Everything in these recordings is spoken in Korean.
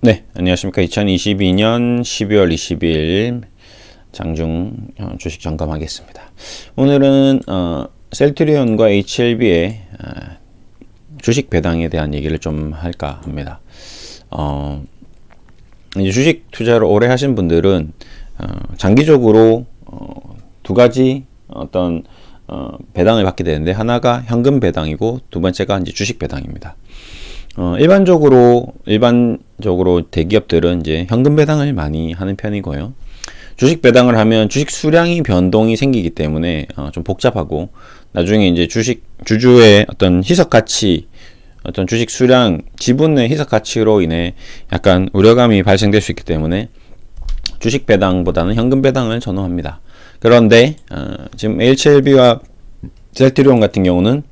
네, 안녕하십니까. 2022년 12월 20일 장중 주식 점검하겠습니다. 오늘은 셀트리온과 HLB의 주식 배당에 대한 얘기를 좀 할까 합니다. 이제 주식 투자를 오래 하신 분들은 장기적으로 두 가지 어떤 배당을 받게 되는데, 하나가 현금 배당이고 두 번째가 이제 주식 배당입니다. 일반적으로 대기업들은 이제 현금 배당을 많이 하는 편이고요. 주식 배당을 하면 주식 수량이 변동이 생기기 때문에 좀 복잡하고, 나중에 이제 주주의 어떤 희석 가치, 어떤 주식 수량, 지분의 희석 가치로 인해 약간 우려감이 발생될 수 있기 때문에 주식 배당보다는 현금 배당을 선호합니다. 그런데 지금 HLB와 셀트리온 같은 경우는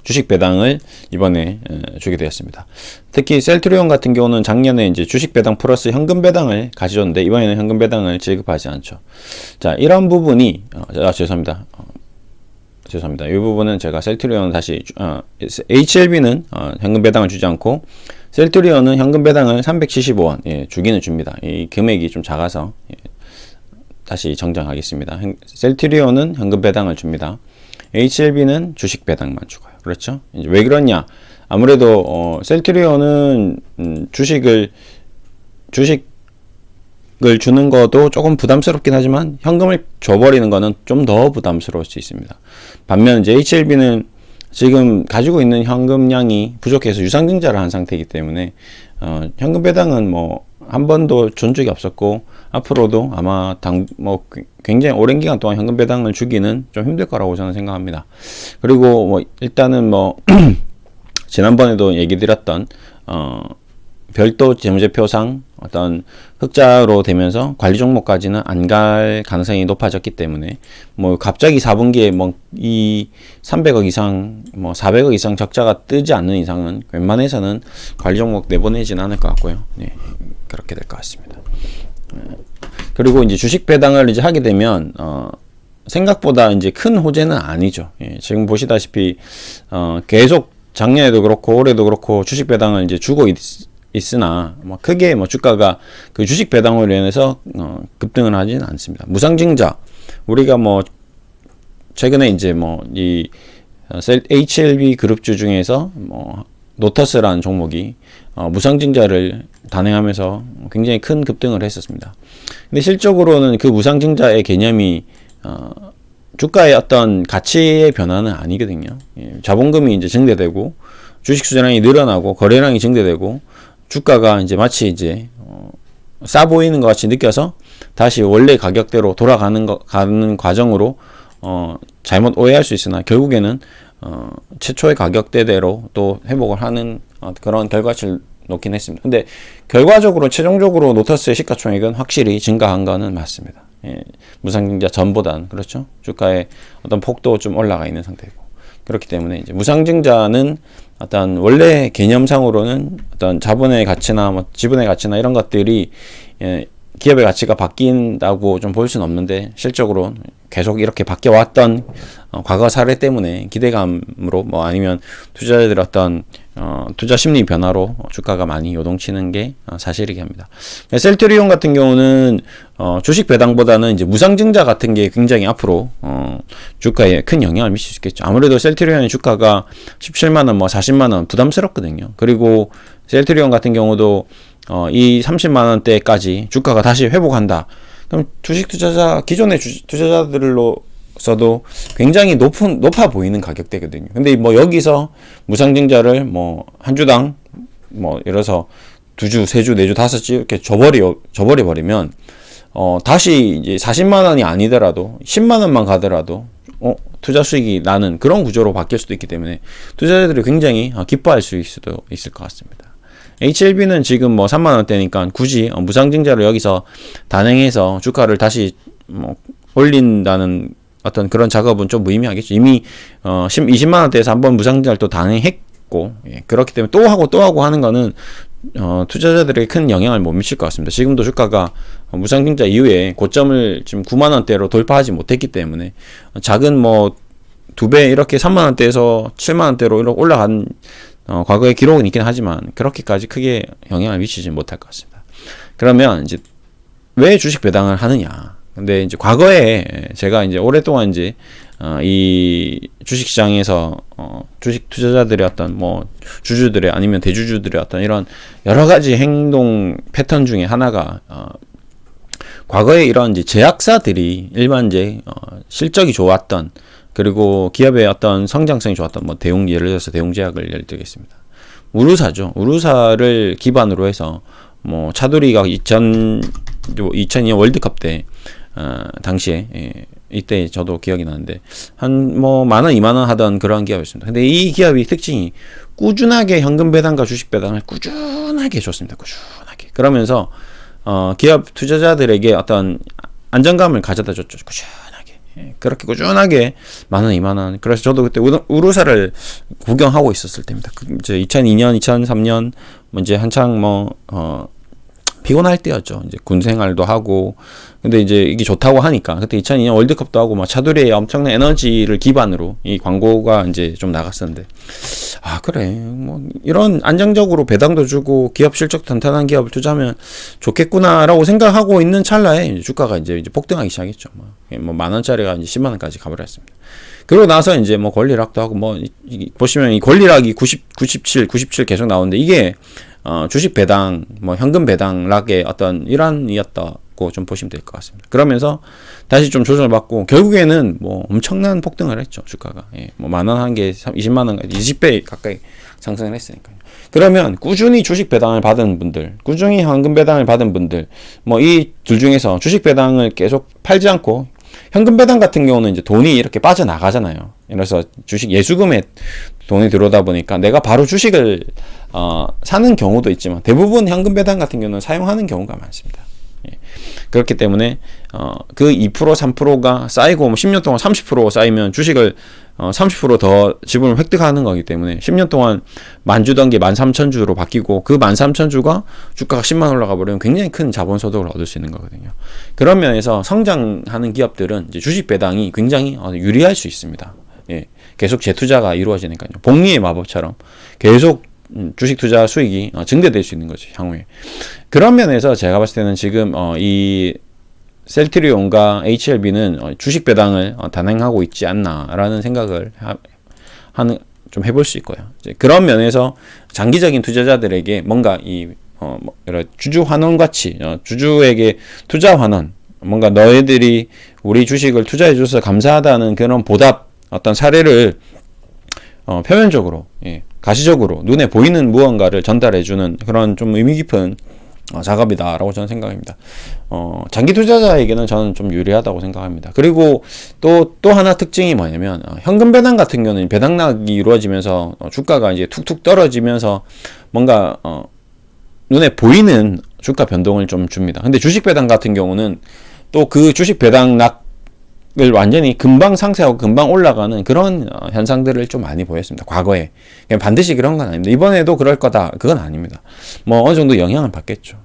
주식 배당을 이번에 주게 되었습니다. 특히 셀트리온 같은 경우는 작년에 이제 주식 배당 플러스 현금 배당을 가져줬는데, 이번에는 현금 배당을 지급하지 않죠. 자, 이런 부분이 죄송합니다. 이 부분은 제가 셀트리온 다시 HLB는 현금 배당을 주지 않고 셀트리온은 현금 배당을 375원 주기는 줍니다. 이 금액이 좀 작아서 다시 정정하겠습니다. 셀트리온은 현금 배당을 줍니다. HLB는 주식 배당만 주고요. 그렇죠? 이제 왜 그러냐? 아무래도 셀트리온은 주식을 주는 것도 조금 부담스럽긴 하지만 현금을 줘버리는 거는 좀 더 부담스러울 수 있습니다. 반면 이제 HLB는 지금 가지고 있는 현금량이 부족해서 유상증자를 한 상태이기 때문에 현금 배당은 뭐 한 번도 준 적이 없었고, 앞으로도 아마 굉장히 오랜 기간 동안 현금 배당을 주기는 좀 힘들 거라고 저는 생각합니다. 그리고 일단은 지난번에도 얘기 드렸던 별도 재무제표상 어떤 흑자로 되면서 관리 종목까지는 안 갈 가능성이 높아졌기 때문에 갑자기 4분기에 이 300억 이상 400억 이상 적자가 뜨지 않는 이상은 웬만해서는 관리 종목 내보내지는 않을 것 같고요. 네, 그렇게 될 것 같습니다. 그리고 이제 주식 배당을 이제 하게 되면 생각보다 이제 큰 호재는 아니죠. 지금 보시다시피 계속 작년에도 그렇고 올해도 그렇고 주식 배당을 이제 주고 있으나 크게 주가가 그 주식 배당으로 인해서 급등을 하지는 않습니다. 무상증자, 우리가 최근에 이제 이 HLB 그룹주 중에서 노터스라는 종목이 무상증자를 단행하면서 굉장히 큰 급등을 했었습니다. 근데 실적으로는 그 무상증자의 개념이 주가의 어떤 가치의 변화는 아니거든요. 자본금이 이제 증대되고 주식 수량이 늘어나고 거래량이 증대되고 주가가 이제 마치 이제 싸 보이는 것 같이 느껴서 다시 원래 가격대로 가는 과정으로 잘못 오해할 수 있으나, 결국에는 최초의 가격대대로 또 회복을 하는 그런 결과치를 놓긴 했습니다. 근데 결과적으로 최종적으로 노터스의 시가총액은 확실히 증가한 거는 맞습니다. 무상증자 전보다는. 그렇죠? 주가의 어떤 폭도 좀 올라가 있는 상태고, 그렇기 때문에 이제 무상증자는 어떤 원래 개념상으로는 어떤 자본의 가치나 지분의 가치나 이런 것들이 기업의 가치가 바뀐다고 좀 볼 수는 없는데, 실적으로 계속 이렇게 바뀌어왔던 과거 사례 때문에 기대감으로 아니면 투자자들의 어떤 투자 심리 변화로 주가가 많이 요동치는 게 사실이긴 합니다. 셀트리온 같은 경우는 주식 배당보다는 이제 무상증자 같은 게 굉장히 앞으로 주가에 큰 영향을 미칠 수 있겠죠. 아무래도 셀트리온의 주가가 17만원, 40만원 부담스럽거든요. 그리고 셀트리온 같은 경우도 이 30만원대까지 주가가 다시 회복한다. 그럼 기존의 투자자들로서도 굉장히 높아 보이는 가격대거든요. 근데 여기서 무상증자를 한 주당 예를 들어서 2주, 3주, 4주, 5주 이렇게 줘버려 버리면 다시 이제 40만원이 아니더라도 10만원만 가더라도 투자 수익이 나는 그런 구조로 바뀔 수도 있기 때문에 투자자들이 굉장히 기뻐할 수 있을 것 같습니다. HLB는 지금 3만원대니까 굳이 무상증자를 여기서 단행해서 주가를 다시 올린다는 어떤 그런 작업은 좀 무의미하겠죠. 이미 20만원대에서 한번 무상증자를 또 단행했고, 그렇기 때문에 또 하고 하는 거는 투자자들에게 큰 영향을 못 미칠 것 같습니다. 지금도 주가가 무상증자 이후에 고점을 지금 9만원대로 돌파하지 못했기 때문에 작은 2배 이렇게 3만원대에서 7만원대로 이렇게 올라간 과거에 기록은 있긴 하지만 그렇게까지 크게 영향을 미치지 못할 것 같습니다. 그러면 이제 왜 주식 배당을 하느냐? 근데 이제 과거에 제가 이제 오랫동안 이제 이 주식시장에서 주식 투자자들의 어떤 뭐 주주들의 아니면 대주주들의 어떤 이런 여러 가지 행동 패턴 중에 하나가 과거에 이런 이제 제약사들이 일반 이제 실적이 좋았던 그리고 기업의 어떤 성장성이 좋았던 뭐 예를 들어서 대웅제약을 예를 들겠습니다. 우루사죠. 우루사를 기반으로 해서 뭐 차두리가 2002년 월드컵 때 당시에 이때 저도 기억이 나는데 한 뭐 10,000원, 20,000원 하던 그런 기업이었습니다. 근데 이 기업이 특징이 꾸준하게 현금 배당과 주식 배당을 꾸준하게 줬습니다. 꾸준하게. 그러면서 기업 투자자들에게 어떤 안정감을 가져다 줬죠. 꾸준하게. 그렇게 꾸준하게 10,000원, 20,000원. 그래서 저도 그때 우루사를 구경하고 있었을 때입니다. 이제 2002년, 2003년 뭐 이제 한창 피곤할 때였죠. 이제 군 생활도 하고. 근데 이제 이게 좋다고 하니까 그때 2002년 월드컵도 하고 막 차두리의 엄청난 에너지를 기반으로 이 광고가 이제 좀 나갔었는데 그래 뭐 이런 안정적으로 배당도 주고 기업 실적 탄탄한 기업을 투자하면 좋겠구나라고 생각하고 있는 찰나에 이제 주가가 이제 폭등하기 시작했죠. 뭐 10,000원짜리가 이제 100,000원까지 가버렸습니다. 그러고 나서 이제 뭐 권리락도 하고 보시면 이 권리락이 97 계속 나오는데 이게 주식 배당, 현금 배당락의 어떤 일환이었다고 좀 보시면 될 것 같습니다. 그러면서 다시 좀 조정을 받고 결국에는 엄청난 폭등을 했죠, 주가가. 10,000원 한 개, 200,000원, 20배 가까이 상승을 했으니까요. 그러면 꾸준히 주식 배당을 받은 분들, 꾸준히 현금 배당을 받은 분들, 이 둘 중에서 주식 배당을 계속 팔지 않고 현금 배당 같은 경우는 이제 돈이 이렇게 빠져나가잖아요. 그래서 주식 예수금에 돈이 들어오다 보니까 내가 바로 주식을 사는 경우도 있지만 대부분 현금 배당 같은 경우는 사용하는 경우가 많습니다. 그렇기 때문에 그 2% 3%가 쌓이고 10년 동안 30% 쌓이면 주식을 30% 더 지분을 획득하는 거기 때문에 10년 동안 10,000주 던 게 13,000주로 바뀌고 그 13,000주가 주가가 10만 올라가 버리면 굉장히 큰 자본소득을 얻을 수 있는 거거든요. 그런 면에서 성장하는 기업들은 이제 주식 배당이 굉장히 유리할 수 있습니다. 계속 재투자가 이루어지니까요. 복리의 마법처럼 계속 주식 투자 수익이 증대될 수 있는 거죠, 향후에. 그런 면에서 제가 봤을 때는 지금 이 셀트리온과 HLB는 주식 배당을 단행하고 있지 않나라는 생각을 좀 해볼 수 있고요. 이제 그런 면에서 장기적인 투자자들에게 뭔가 주주 환원 가치, 주주에게 투자 환원, 뭔가 너희들이 우리 주식을 투자해 줘서 감사하다는 그런 보답, 어떤 사례를 표면적으로, 가시적으로 눈에 보이는 무언가를 전달해주는 그런 좀 의미 깊은 작업이다라고 저는 생각합니다. 장기 투자자에게는 저는 좀 유리하다고 생각합니다. 그리고 또 하나 특징이 뭐냐면 현금 배당 같은 경우는 배당락이 이루어지면서 주가가 이제 툭툭 떨어지면서 뭔가 눈에 보이는 주가 변동을 좀 줍니다. 근데 주식 배당 같은 경우는 또 그 주식 배당락 을 완전히 금방 상쇄하고 금방 올라가는 그런 현상들을 좀 많이 보였습니다. 과거에. 반드시 그런 건 아닙니다. 이번에도 그럴 거다. 그건 아닙니다. 어느 정도 영향을 받겠죠.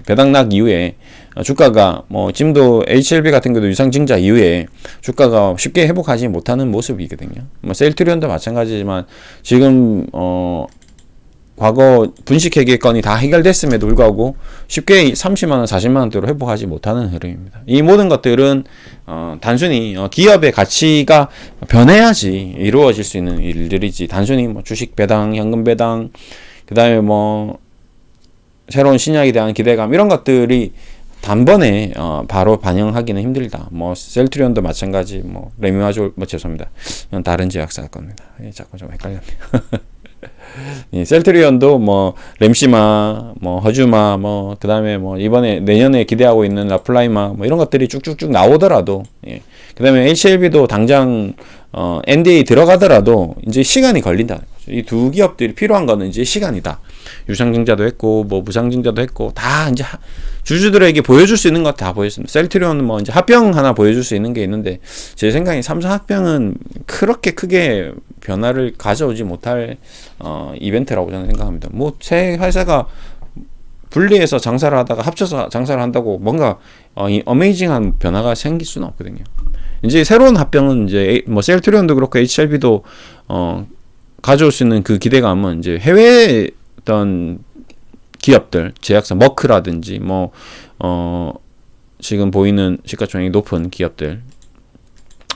배당락 이후에 주가가 지금도 HLB 같은 경우도 유상증자 이후에 주가가 쉽게 회복하지 못하는 모습이거든요. 셀트리온도 마찬가지지만 지금 과거 분식회계 건이 다 해결됐음에도 불구하고 쉽게 30만원, 40만원대로 회복하지 못하는 흐름입니다. 이 모든 것들은 단순히 기업의 가치가 변해야지 이루어질 수 있는 일들이지 단순히 주식 배당, 현금 배당, 그 다음에 새로운 신약에 대한 기대감 이런 것들이 단번에 바로 반영하기는 힘들다. 셀트리온도 마찬가지, 레미화졸 죄송합니다. 이건 다른 제약사 겁니다. 자꾸 좀 헷갈렸네요. 셀트리온도 램시마, 허주마, 그 다음에 이번에 내년에 기대하고 있는 라플라이마, 이런 것들이 쭉쭉쭉 나오더라도, 그 다음에 HLB도 당장, NDA 들어가더라도, 이제 시간이 걸린다는 거죠. 이 두 기업들이 필요한 거는 이제 시간이다. 유상증자도 했고, 무상증자도 했고, 다 이제 주주들에게 보여줄 수 있는 것 다 보였습니다. 셀트리온은 이제 합병 하나 보여줄 수 있는 게 있는데, 제 생각에 삼성 합병은 그렇게 크게 변화를 가져오지 못할, 이벤트라고 저는 생각합니다. 새 회사가 분리해서 장사를 하다가 합쳐서 장사를 한다고 뭔가, 어메이징한 변화가 생길 수는 없거든요. 이제 새로운 합병은 이제 셀트리온도 그렇고 HLB도 가져올 수 있는 그 기대감은 이제 해외 어떤 기업들, 제약사 머크라든지 지금 보이는 시가총액이 높은 기업들,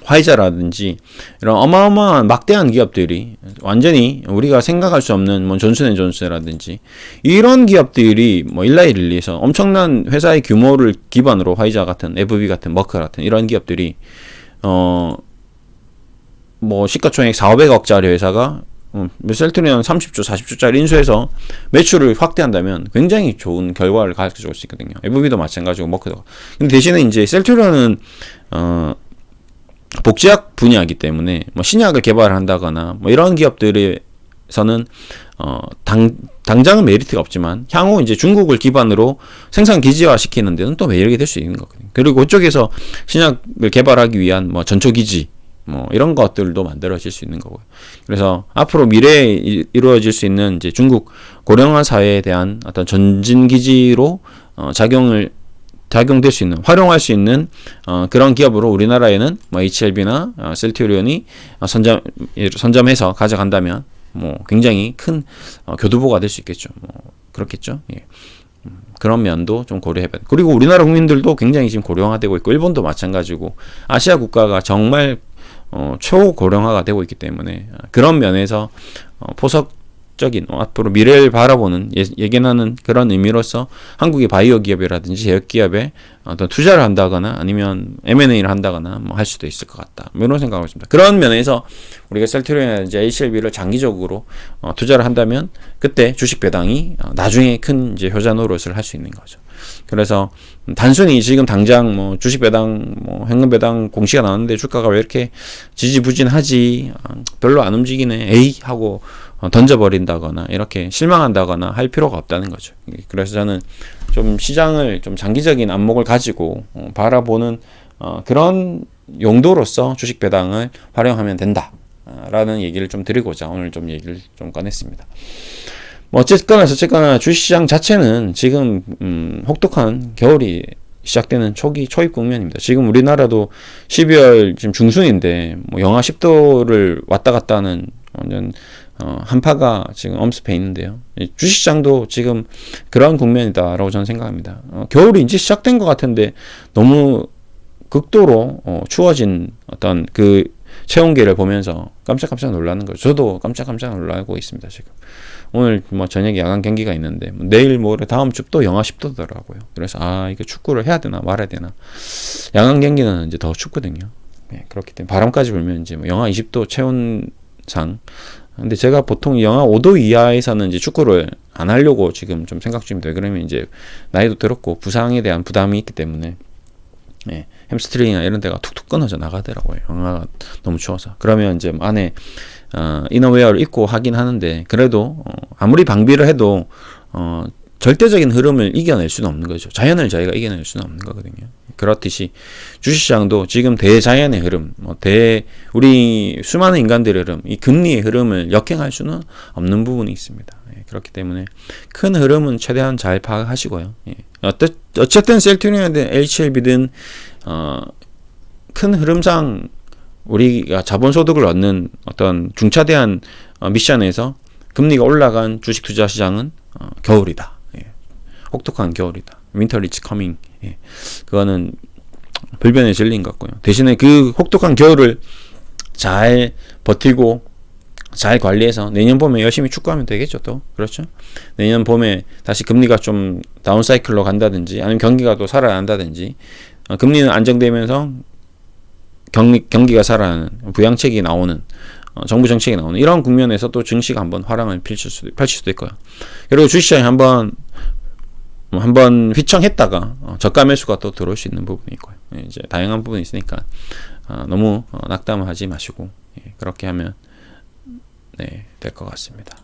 화이자라든지 이런 어마어마한 막대한 기업들이 완전히 우리가 생각할 수 없는 존슨앤존슨이라든지 이런 기업들이 일라이릴리에서 엄청난 회사의 규모를 기반으로 화이자 같은, FB 같은, 머크 같은 이런 기업들이 시가총액 4,500억짜리 회사가 셀트리온 30조, 40조짜리 인수해서 매출을 확대한다면 굉장히 좋은 결과를 가져올 수 있거든요. FB도 마찬가지고 머크도. 근데 대신에 이제 셀트리온은 복제약 분야이기 때문에 신약을 개발한다거나 이런 기업들에서는 당장은 메리트가 없지만 향후 이제 중국을 기반으로 생산 기지화 시키는 데는 또 매력이 될 수 있는 거거든요. 그리고 그쪽에서 신약을 개발하기 위한 전초 기지 이런 것들도 만들어질 수 있는 거고요. 그래서 앞으로 미래에 이루어질 수 있는 이제 중국 고령화 사회에 대한 어떤 전진 기지로 작용될 수 있는, 활용할 수 있는 그런 기업으로 우리나라에는 HLB나 셀트리온이 선점해서 가져간다면 굉장히 큰 교두보가 될 수 있겠죠. 그렇겠죠. 예. 그런 면도 좀 고려해봐야 돼. 그리고 우리나라 국민들도 굉장히 지금 고령화되고 있고 일본도 마찬가지고 아시아 국가가 정말 초고령화가 되고 있기 때문에 그런 면에서 포석적인 앞으로 미래를 바라보는 예견하는 그런 의미로서 한국의 바이오 기업이라든지 제약 기업에 어떤 투자를 한다거나 아니면 M&A를 한다거나 할 수도 있을 것 같다. 이런 생각을 했습니다. 그런 면에서 우리가 셀트리온이라든지 HLB를 장기적으로 투자를 한다면 그때 주식 배당이 나중에 큰 이제 효자 노릇을 할 수 있는 거죠. 그래서 단순히 지금 당장 주식 배당, 현금 배당 공시가 나왔는데 주가가 왜 이렇게 지지부진하지, 별로 안 움직이네, 에이 하고 던져버린다거나 이렇게 실망한다거나 할 필요가 없다는 거죠. 그래서 저는 좀 시장을 좀 장기적인 안목을 가지고 바라보는 그런 용도로서 주식 배당을 활용하면 된다라는 얘기를 좀 드리고자 오늘 좀 얘기를 좀 꺼냈습니다. 어쨌거나 저쨌거나 주식시장 자체는 지금 혹독한 겨울이 시작되는 초입 국면입니다. 지금 우리나라도 12월 지금 중순인데 영하 10도를 왔다 갔다 하는 완전 한파가 지금 엄습해 있는데요. 주식시장도 지금 그런 국면이다라고 저는 생각합니다. 겨울이 이제 시작된 것 같은데 너무 극도로 추워진 어떤 그 체온계를 보면서 깜짝깜짝 놀라는 거죠. 저도 깜짝깜짝 놀라고 있습니다. 지금 오늘 저녁에 야간 경기가 있는데 내일 모레 다음 주 또 영하 10도더라고요. 그래서 이거 축구를 해야 되나 말아야 되나. 야간 경기는 이제 더 춥거든요. 네, 그렇기 때문에 바람까지 불면 이제 영하 20도 체온상. 근데 제가 보통 영하 5도 이하에서는 이제 축구를 안 하려고 지금 좀 생각 중입니다. 그러면 이제 나이도 들었고 부상에 대한 부담이 있기 때문에 햄스트링이나 이런 데가 툭툭 끊어져 나가더라고요. 영하가 너무 추워서. 그러면 이제 안에 이너웨어를 입고 하긴 하는데 그래도 아무리 방비를 해도 절대적인 흐름을 이겨낼 수는 없는 거죠. 자연을 저희가 이겨낼 수는 없는 거거든요. 그렇듯이 주식시장도 지금 대자연의 흐름, 우리 수많은 인간들의 흐름, 이 금리의 흐름을 역행할 수는 없는 부분이 있습니다. 그렇기 때문에 큰 흐름은 최대한 잘 파악하시고요. 어쨌든 셀트리온이든 HLB든 큰 흐름상 우리가 자본소득을 얻는 어떤 중차대한 미션에서 금리가 올라간 주식 투자 시장은 겨울이다. 혹독한 겨울이다. Winter is coming. 그거는 불변의 진리인 것 같고요. 대신에 그 혹독한 겨울을 잘 버티고 잘 관리해서 내년 봄에 열심히 축구하면 되겠죠. 또 그렇죠. 내년 봄에 다시 금리가 좀 다운사이클로 간다든지 아니면 경기가 또 살아난다든지 금리는 안정되면서 경기가 살아나는 부양책이 나오는 정부 정책이 나오는 이런 국면에서 또 증시가 한번 화랑을 펼칠 수도 있고요. 그리고 주식시장이 한번 휘청했다가 저가 매수가 또 들어올 수 있는 부분이 있고요. 이제 다양한 부분이 있으니까 너무 낙담을 하지 마시고 그렇게 하면 될 것 같습니다.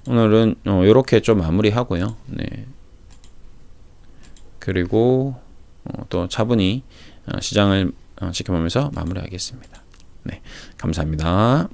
오늘은 이렇게 좀 마무리하고요. 그리고 또 차분히 시장을 지켜보면서 마무리하겠습니다. 감사합니다.